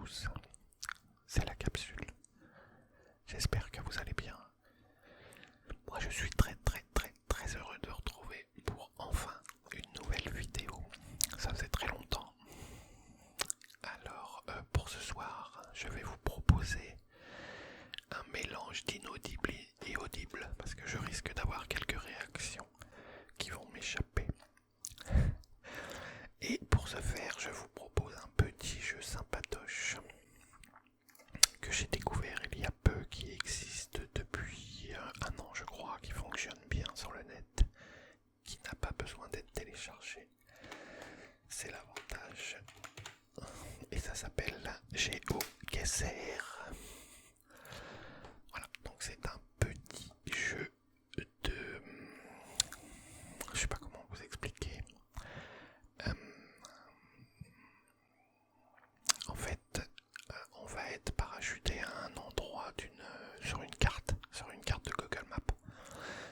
tous, c'est la capsule. J'espère que vous allez bien. Moi je suis très heureux de retrouver pour enfin une nouvelle vidéo. Ça faisait très longtemps. Alors pour ce soir, je vais vous proposer un mélange d'inaudible et audible parce que je risque d'avoir quelques réactions qui vont m'échapper. Et pour ce faire, je vous propose un petit jeu sympatoche que j'ai découvert il y a peu, qui existe depuis un an je crois, qui fonctionne bien sur le net, qui n'a pas besoin d'être téléchargé. C'est l'avantage. Et ça s'appelle GeoGuessr. Voilà, donc c'est un petit jeu de... Je sais pas comment vous expliquer. En fait, on va être parachuté à un endroit sur une carte de Google Maps,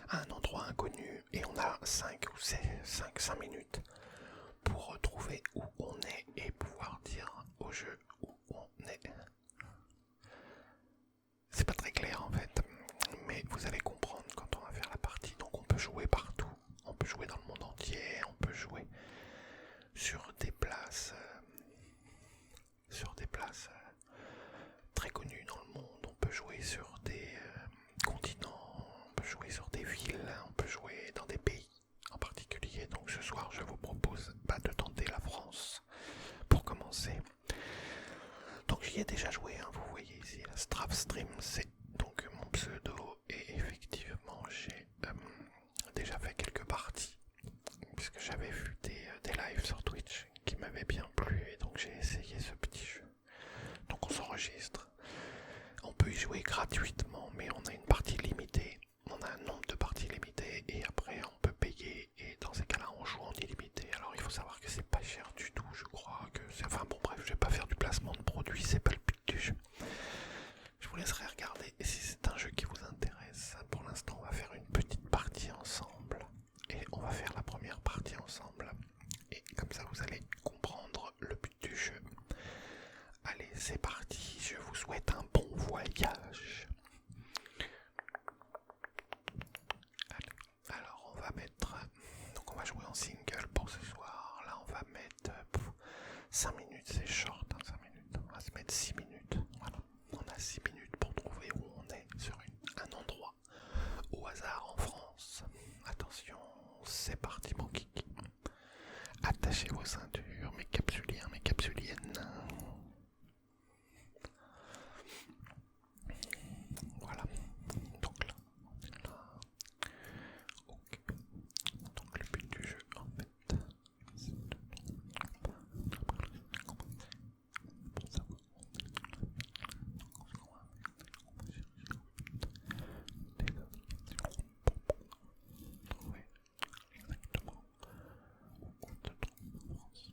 à un endroit inconnu, et on a 5 minutes pour retrouver où on est et pouvoir dire au jeu où on est. C'est pas très clair en fait, mais vous allez comprendre quand on va faire la partie. Donc on peut jouer partout, on peut jouer dans le monde entier, on peut jouer sur des places très connues dans le monde, on peut jouer sur des continents, on peut jouer sur des villes, on peut jouer dans des pays en particulier. Donc ce soir je vous propose de tenter la France pour commencer. Donc j'y ai déjà joué, hein, vous voyez ici la Stravstream, c'est donc mon pseudo, et effectivement j'ai déjà fait quelques parties puisque j'avais vu des lives sur Twitch qui m'avaient bien plu, et donc j'ai essayé ce petit jeu. Donc on s'enregistre, on peut y jouer gratuitement, mais on a une partie limitée, on a un nombre de parties limité, et après on peut payer, et dans ces cas-là on joue en illimité. Alors il faut savoir que c'est pas cher du tout, je crois que c'est... Enfin bon bref, je vais pas faire du placement de produits, c'est pas le but du jeu. Je vous laisserai regarder, et si c'est un jeu qui vous intéresse, pour l'instant on va faire une petite partie ensemble, et on va faire la première partie ensemble, et comme ça vous allez comprendre le but du jeu. Allez, c'est parti, je vous souhaite un bon voyage. Alors on va mettre... Donc on va jouer en single pour ce soir. Là on va mettre 5 minutes, c'est short, hein, 5 minutes. On va se mettre 6 minutes. Voilà. On a 6 minutes pour trouver où on est sur un endroit au hasard en France. Attention, c'est parti mon kiki. Attachez vos ceintures, mes capsuliens, mes capsuliennes. Voilà. Donc là, ok. Donc le but du jeu en fait, c'est de pour savoir trouver exactement où on se trouve en France.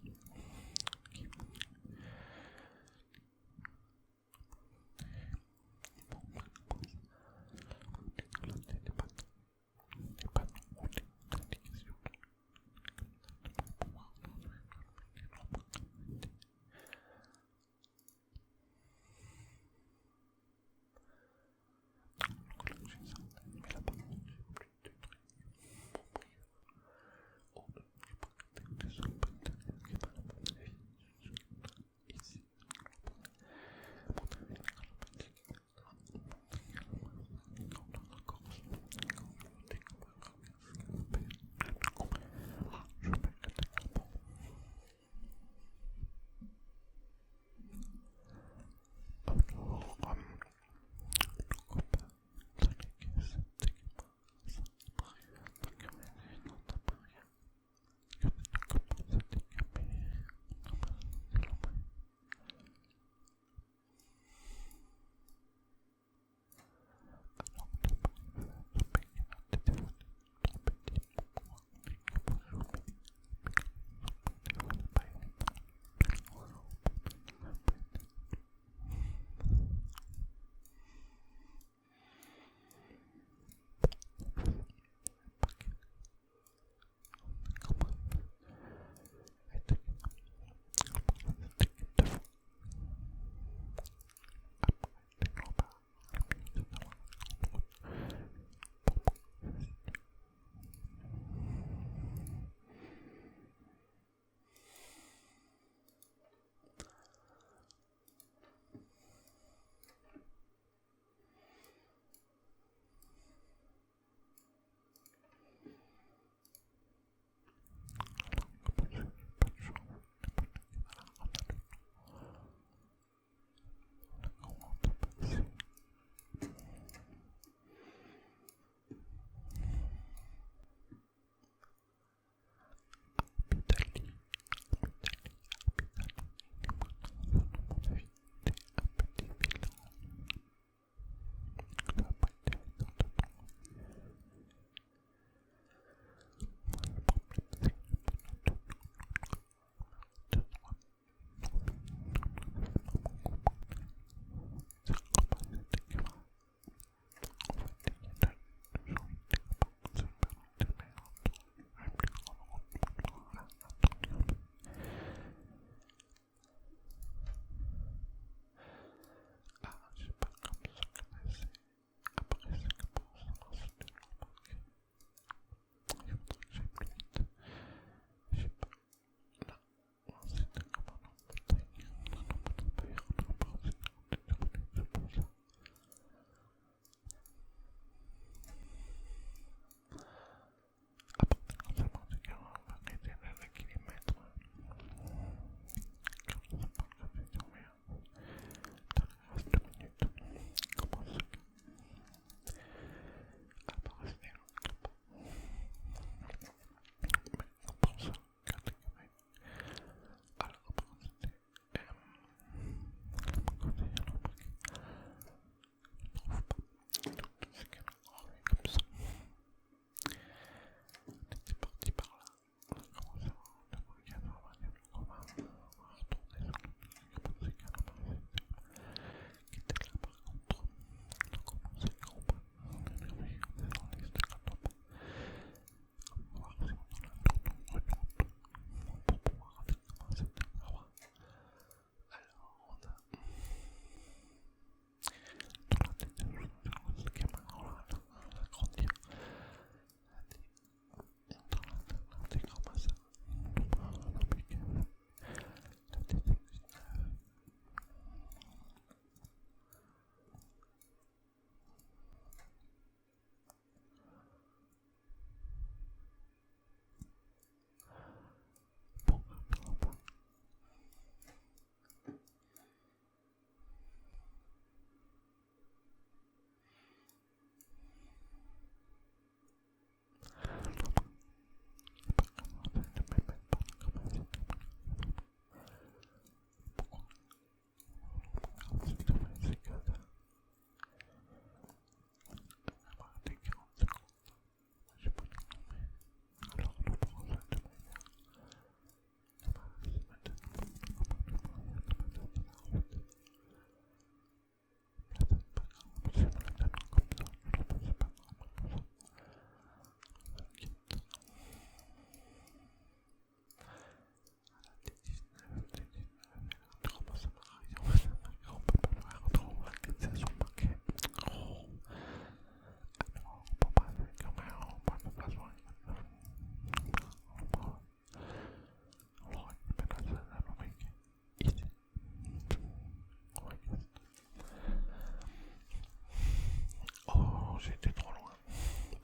j'ai été trop loin.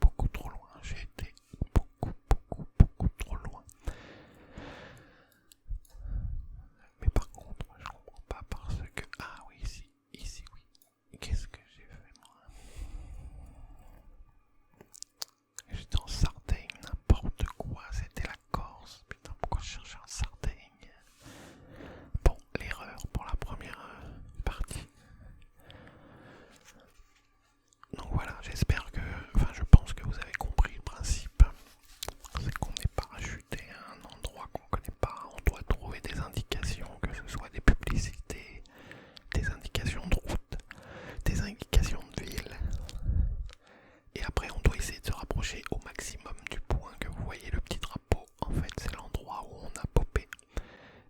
Beaucoup trop loin. J'ai été beaucoup trop loin. Mais par contre, je comprends pas parce que... Ah oui, ici oui. Qu'est-ce que j'ai fait moi? J'étais en Sardaigne, n'importe quoi, c'était la Corse. Putain, pourquoi je cherchais en Sardaigne? Bon, l'erreur pour la première partie. Donc voilà, j'espère que... Enfin, je pense que vous avez compris le principe. C'est qu'on est parachuté à un endroit qu'on connaît pas. On doit trouver des indications, que ce soit des publicités, des indications de route, des indications de ville. Et après, on doit essayer de se rapprocher au maximum du point que vous voyez le petit drapeau. En fait, c'est l'endroit où on a popé.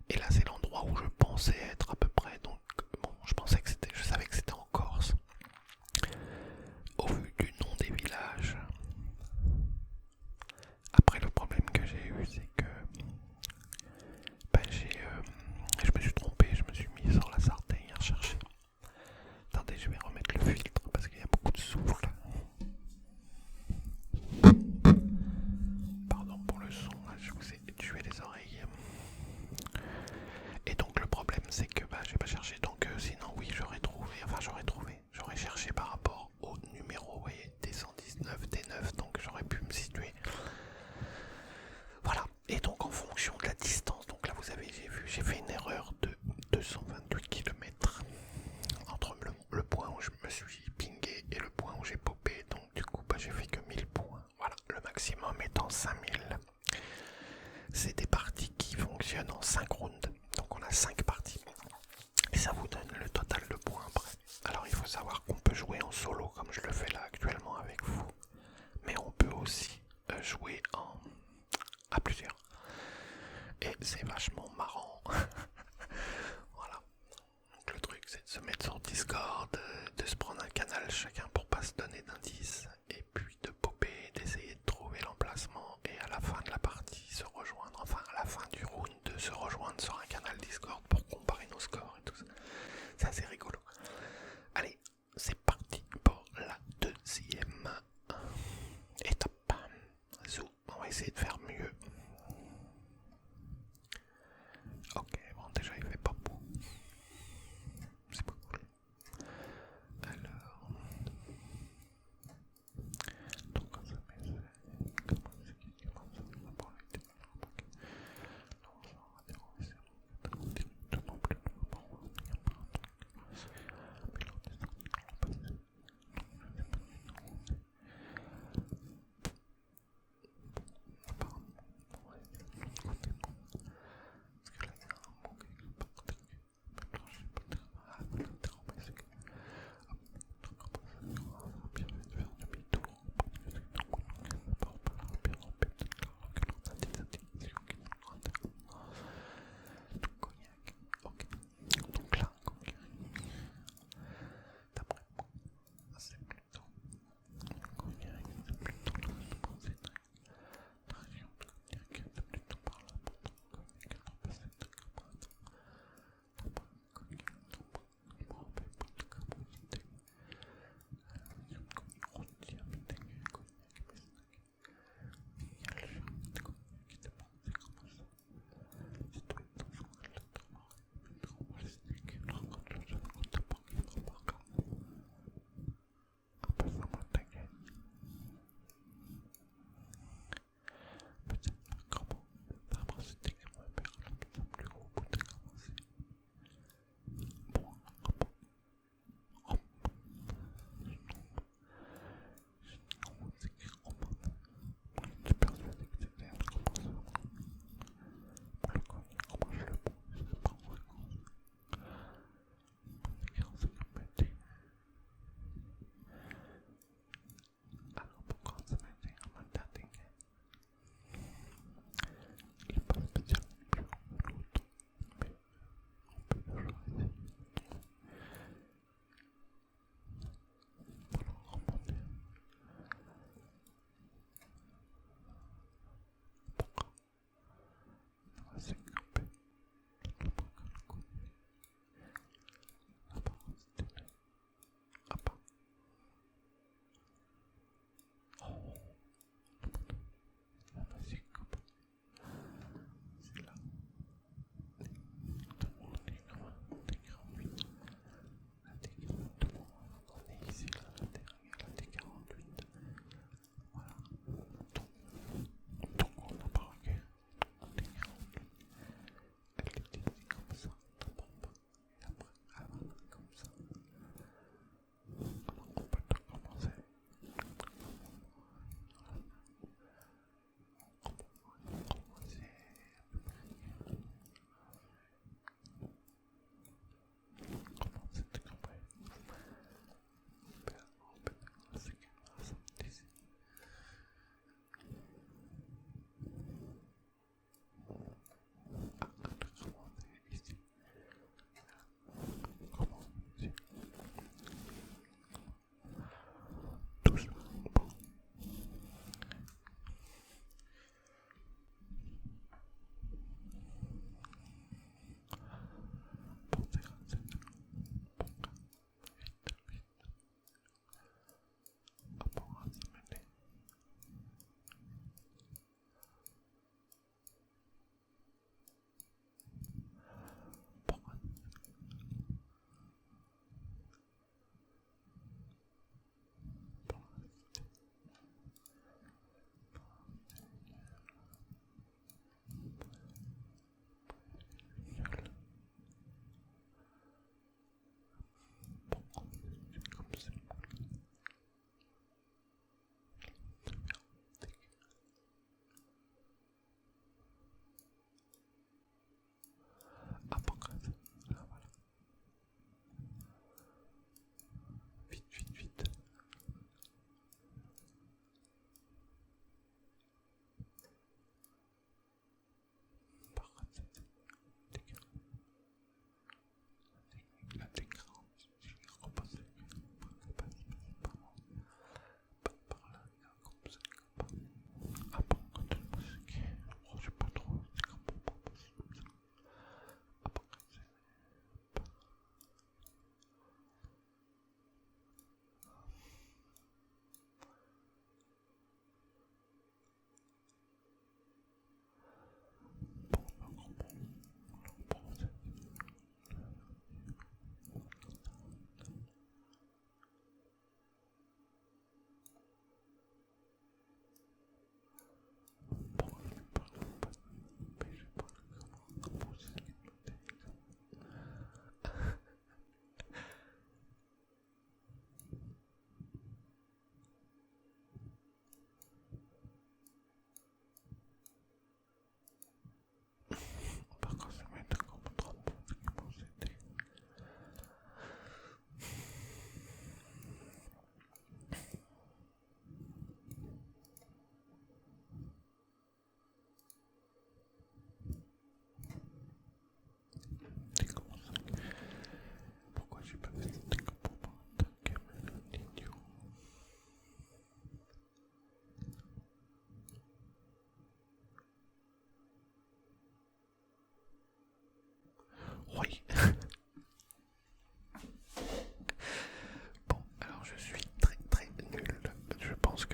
Et là, c'est l'endroit où je pensais être à peu près. Donc, bon, je savais que c'était en Corse. Au vu du nom des villages. Après, le problème que j'ai eu, c'est que je me suis trompé. Je me suis mis sur la Sardaigne à chercher. Attendez, je vais remettre le filtre parce qu'il y a beaucoup de souffle. Pardon pour le son, je vous ai tué les oreilles. Et donc le problème c'est que j'ai pas cherché, donc sinon oui j'aurais cherché par rapport au numéro, vous voyez, D119, D9, donc j'aurais pu me situer. Voilà, et donc en fonction de la distance, donc là vous avez, j'ai fait une erreur de 228 km entre le point où je me suis pingé et le point où j'ai popé, donc du coup j'ai fait que 1000 points. Voilà, le maximum étant 5000. C'est des parties qui fonctionnent en 5 rounds, donc on a 5 parties. Et ça vous donne le total de points après. Alors il faut savoir qu'on peut jouer en solo comme je le fais là actuellement avec vous, mais on peut aussi jouer à plusieurs. Et c'est vachement marrant. Voilà. Donc le truc c'est de se mettre sur Discord, de se prendre un canal chacun pour pas se donner d'indices, et puis de popper, d'essayer de trouver l'emplacement, et à la fin de la partie se rejoindre, enfin à la fin du round de se rejoindre sur un canal Discord pour comparer nos scores et tout ça. C'est assez rigolo. Allez, c'est parti pour la deuxième étape. Zou, on va essayer de faire mieux. Ok, bon déjà il fait pas beau. C'est pas cool. Alors...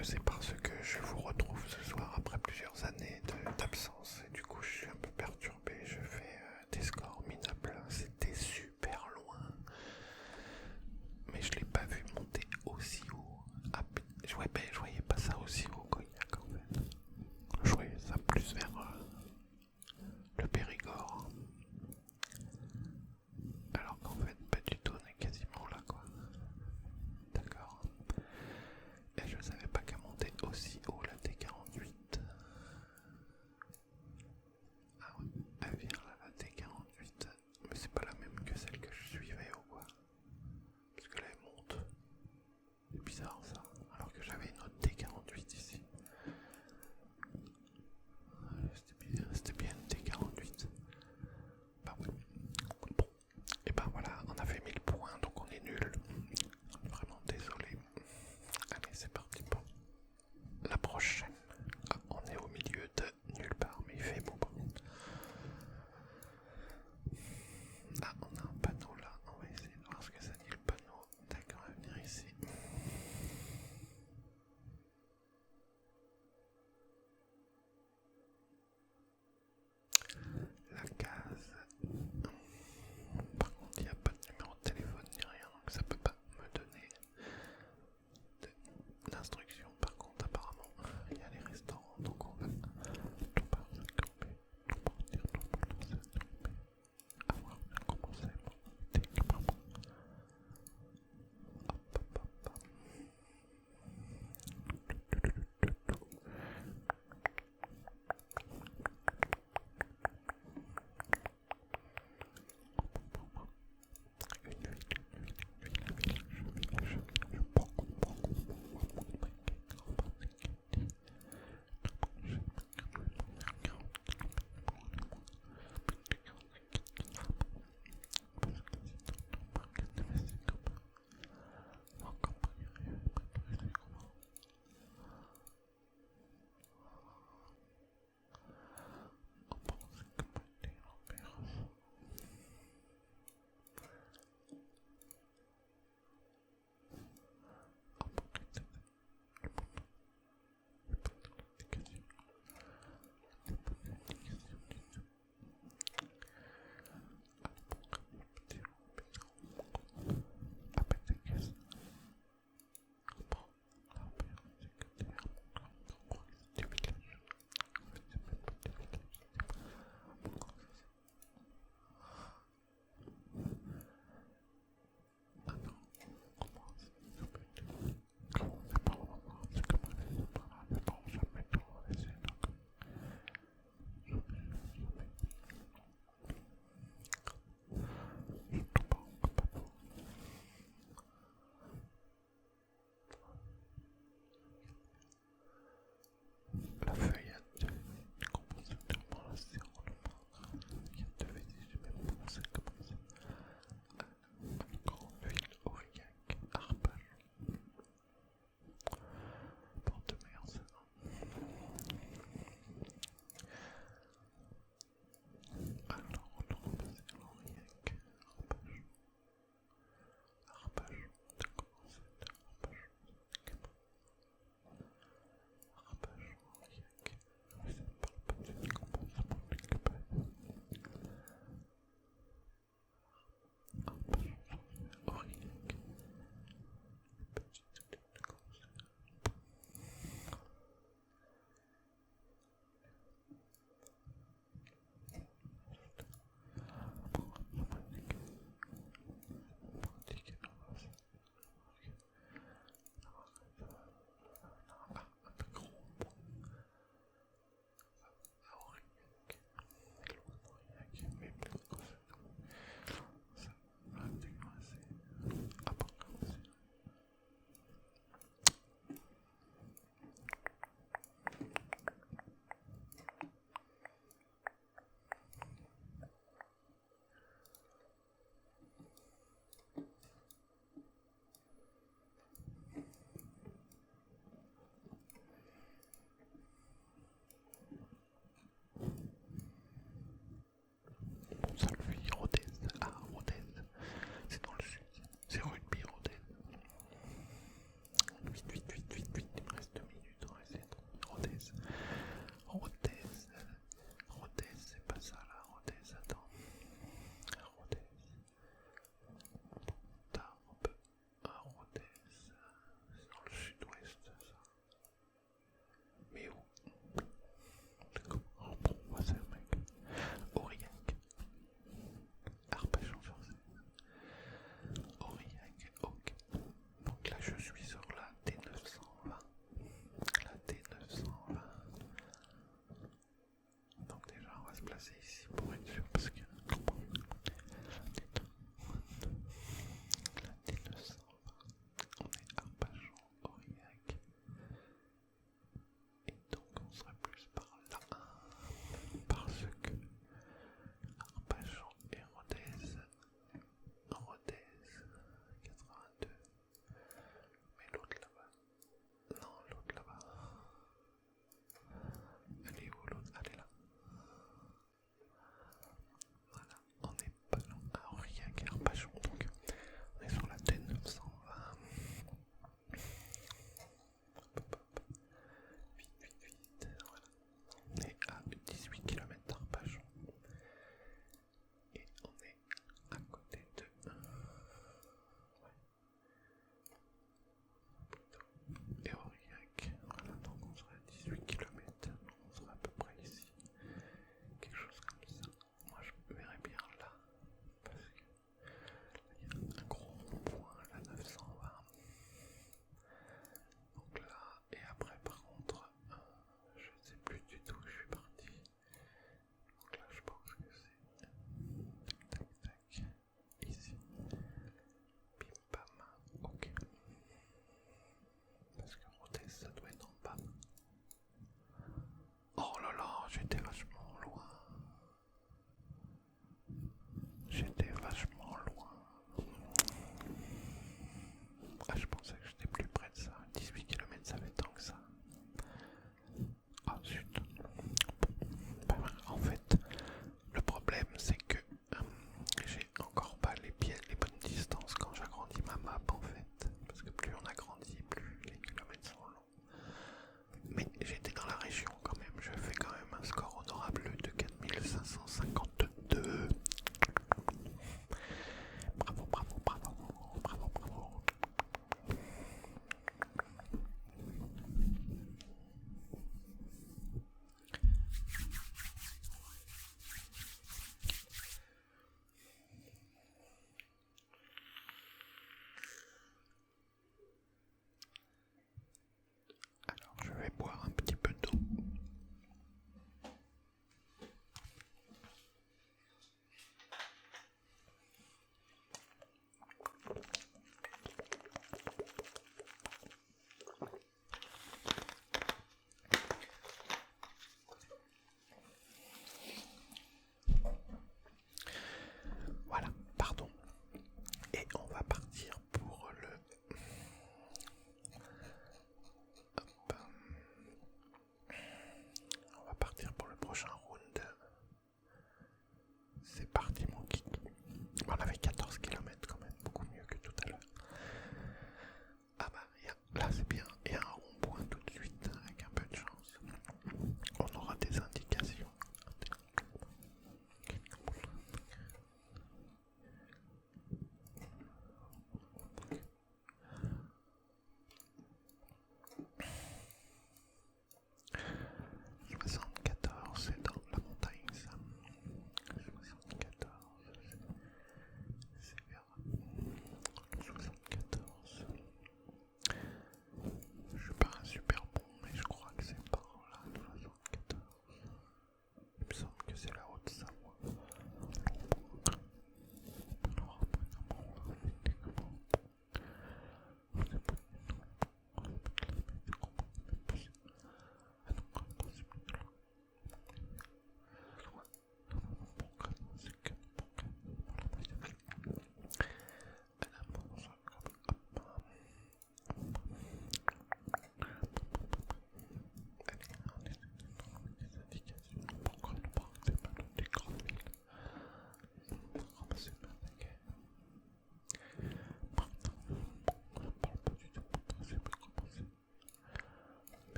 que c'est parce que je vous retrouve ce soir après plusieurs années d'absence et du coup je suis un peu perturbé. Je fais des scores minables. C'était super loin, mais je l'ai pas vu monter aussi haut. Ah, je voyais pas ça aussi haut, Cognac en fait. Je voyais ça plus vers le Périgord. Alors qu'en fait pas du tout, on est quasiment là quoi. D'accord. Et je savais pas qu'elle montait aussi haut la T48. Ah ouais, elle vient là la T48. Mais c'est pas la même que celle que je suivais ou quoi. Parce que là elle monte. C'est bizarre ça. Alors que j'avais une autre T48 ici. C'était bien une T48. Bah ouais. Bon. Et ben voilà, on a fait 1000 points donc on est nul. Vraiment désolé. Allez, c'est parti pour la prochaine. Ah, on est au milieu de nulle part, mais il fait beau par contre. Ah, on a un panneau là. On va essayer de voir ce que ça dit le panneau. D'accord, on va venir ici.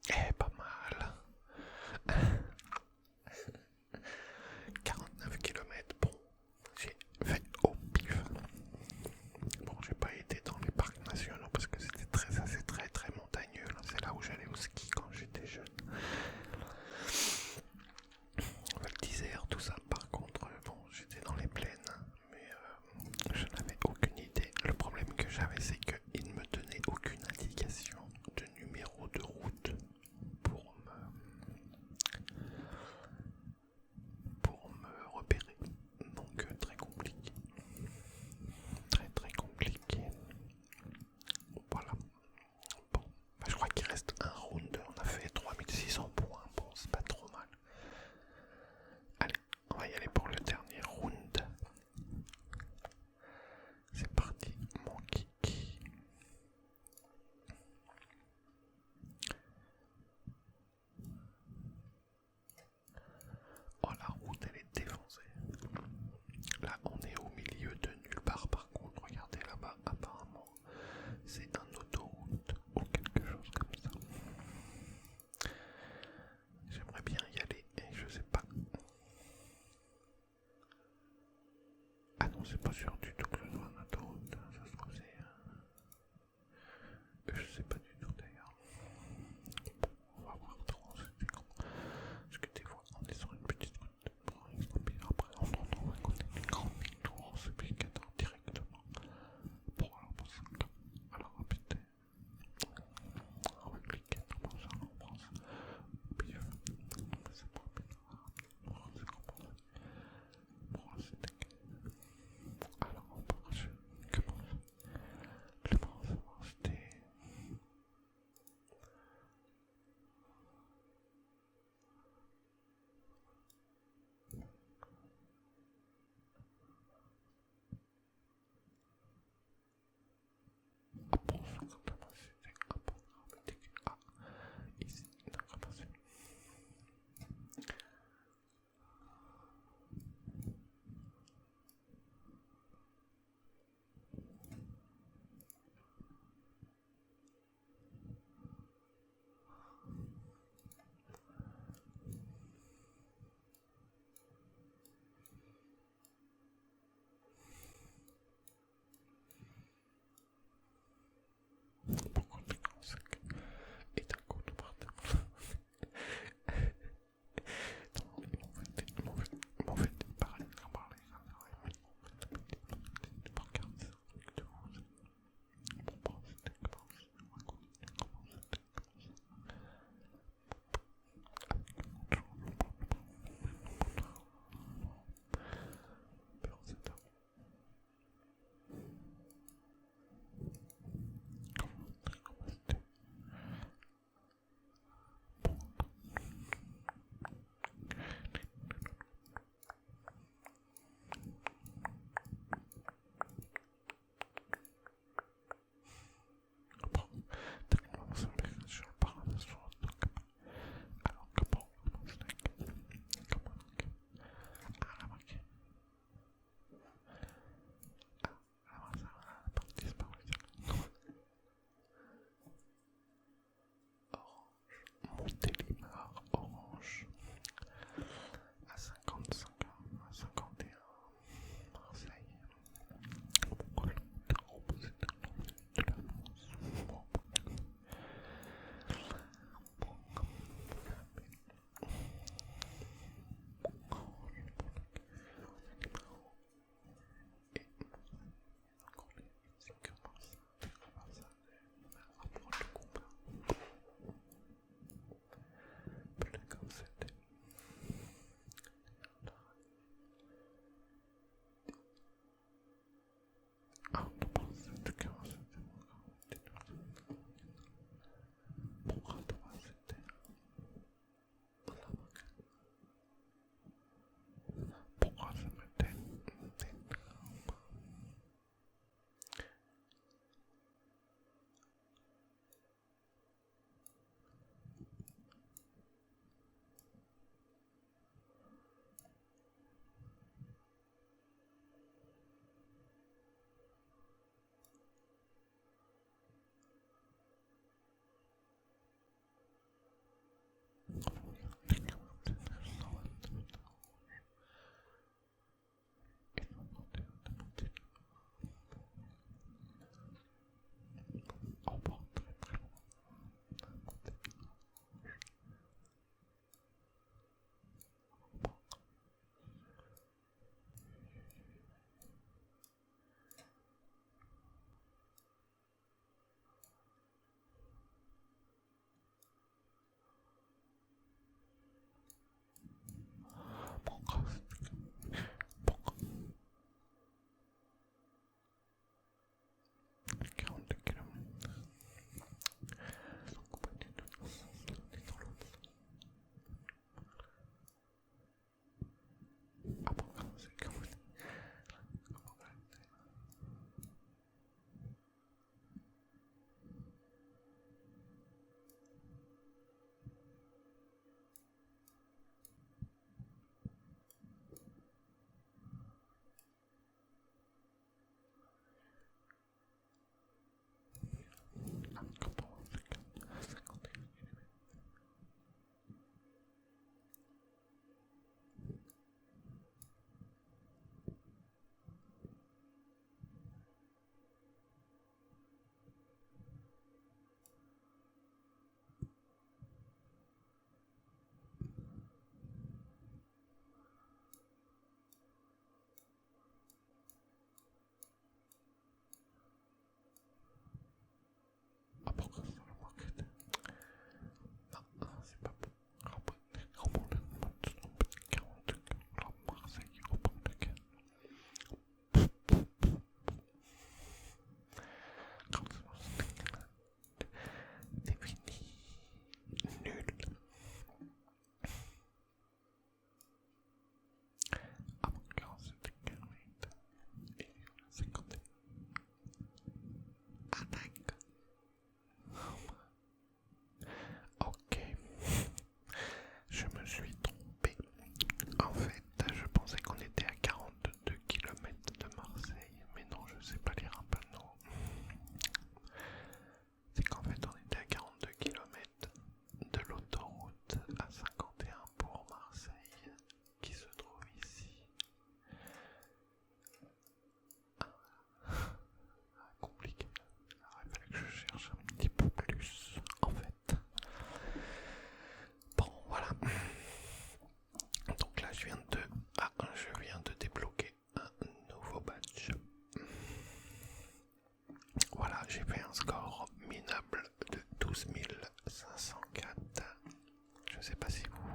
Pas mal. 49 km, bon, j'ai fait au pif. Bon, j'ai pas été dans les parcs nationaux parce que c'était assez très très montagneux. C'est là où j'allais au ski quand j'étais jeune. Val d'Isère, tout ça. Par contre, bon, j'étais dans les plaines, mais je n'avais aucune idée. Le problème que j'avais, c'est qu'il ne me donnait aucune indication de numéro de route pour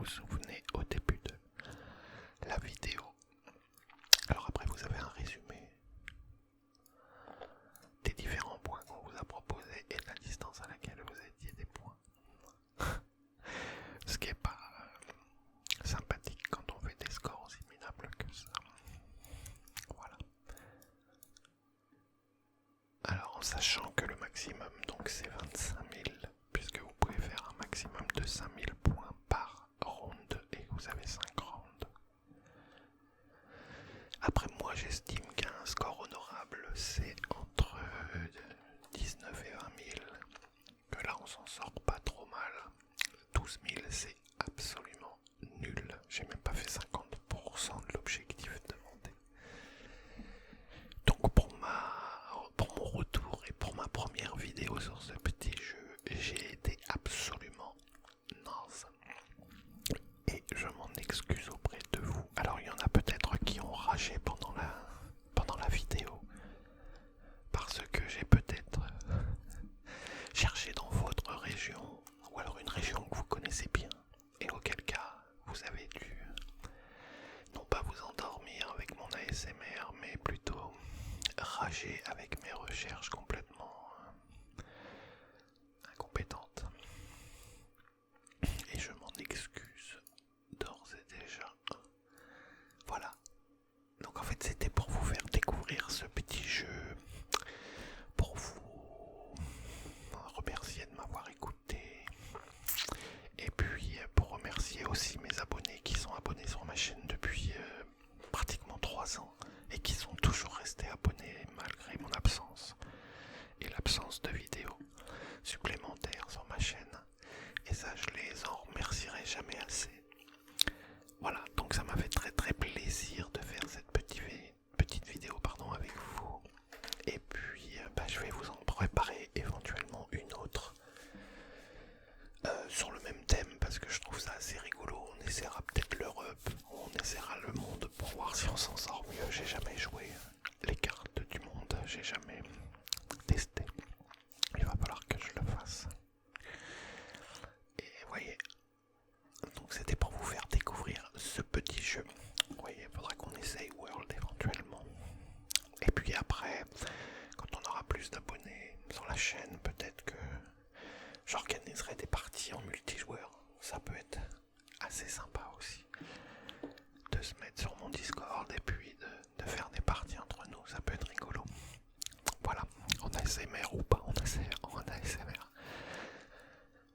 vous souvenez au début de la vidéo. Alors après vous avez un résumé des différents points qu'on vous a proposés et de la distance à laquelle vous étiez des points. Ce qui est pas sympathique quand on fait des scores aussi minables que ça. Voilà. Alors en sachant que le maximum donc c'est 25 000, puisque vous pouvez faire un maximum de 5 000 points par round et que vous avez 5 rounds. Après moi j'estime qu'un score honorable c'est entre 19 et 20 000, que là on s'en sort pas trop mal. 12 000 c'est absolument nul, j'ai même pas fait 50% de l'objectif demandé. Donc pour mon retour et pour ma première vidéo sur ce petit jeu, j'ai été absolument naze. Et je m'en excuse auprès de vous. Alors il y en a peut-être qui ont ragé pendant la vidéo, parce que j'ai peut-être cherché dans votre région, ou alors une région que vous connaissez bien, et auquel cas vous avez dû non pas vous endormir avec mon ASMR, mais plutôt rager avec mes recherches complètement incompétentes. Et je m'en excuse d'ores et déjà. Voilà. Donc en fait c'était pour vous faire découvrir ce petit jeu, pour vous remercier de m'avoir écouté, et puis pour remercier aussi mes abonnés qui sont abonnés sur ma chaîne depuis pratiquement 3 ans et qui sont toujours restés abonnés malgré mon absence et l'absence de vidéos supplémentaires sur ma chaîne. Et ça, je les en remercierai jamais assez. Voilà, donc ça m'a fait très très plaisir de faire cette petite vidéo avec vous. Et puis, je vais vous en préparer éventuellement une autre sur le même thème, parce que je trouve ça assez rigolo. On essaiera peut-être l'Europe, on essaiera le monde pour voir si on s'en sort mieux. J'ai jamais joué les cartes du monde, j'ai jamais testé. Il va falloir que je le fasse. Et voyez, donc c'était pour vous faire découvrir ce petit jeu. Vous voyez, il faudra qu'on essaye World éventuellement. Et puis après, quand on aura plus d'abonnés sur la chaîne, peut-être que j'organiserai des parties en multijoueur. Ça peut être assez sympa aussi. De se mettre sur mon Discord et puis de faire des parties entre nous, ça peut être rigolo. Voilà, en ASMR ou pas en ASMR.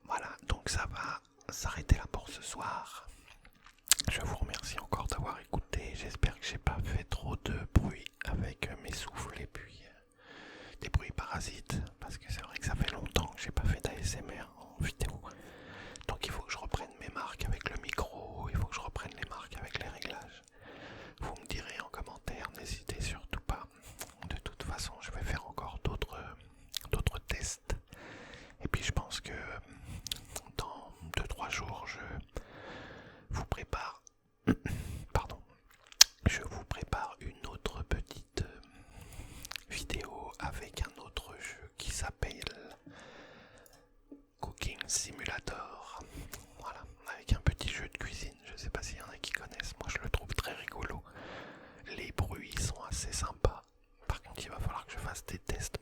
Voilà, donc ça va s'arrêter là pour ce soir. Je vous remercie encore d'avoir écouté. J'espère que j'ai pas fait trop de bruit avec mes souffles et puis des bruits parasites, parce que c'est vrai que ça fait longtemps que j'ai pas fait d'ASMR en vidéo. Donc il faut que je reprenne mes marques avec le micro, il faut que je reprenne les marques avec les réglages. Vous me direz en commentaire, n'hésitez surtout pas. De toute façon, je vais faire encore d'autres tests. Et puis je pense que dans 2-3 jours, je vous prépare une autre petite vidéo avec un autre jeu qui s'appelle Cooking Simulator. Voilà, avec un petit jeu de cuisine. Je sais pas s'il y en a qui connaissent, moi je le trouve très rigolo. Les bruits sont assez sympas. Par contre, il va falloir que je fasse des tests